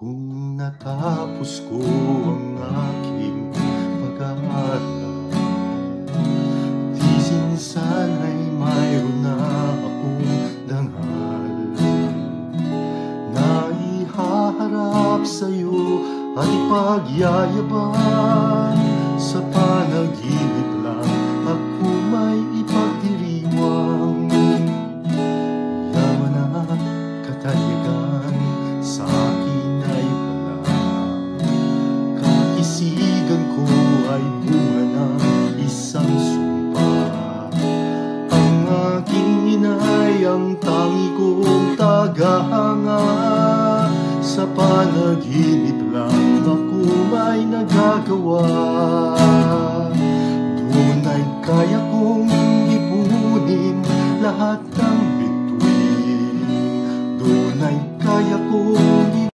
Kung natapos ko ang aking pag-aaral, tisin sana'y mayroon na akong dangal na ihaharap sa'yo at ipagyayabang. Sa panaginip lang ako may ipagdiriwang, yaman at katayagan sa akin ay wala. Kaisigan ko ay bunga ng isang sumpa. Ang aking inay ang tangi kong tagahanga. Sa panaginip lang ako may nagagawa. Doon ay kaya kong ipunin lahat ng bituin. Doon ay kaya kong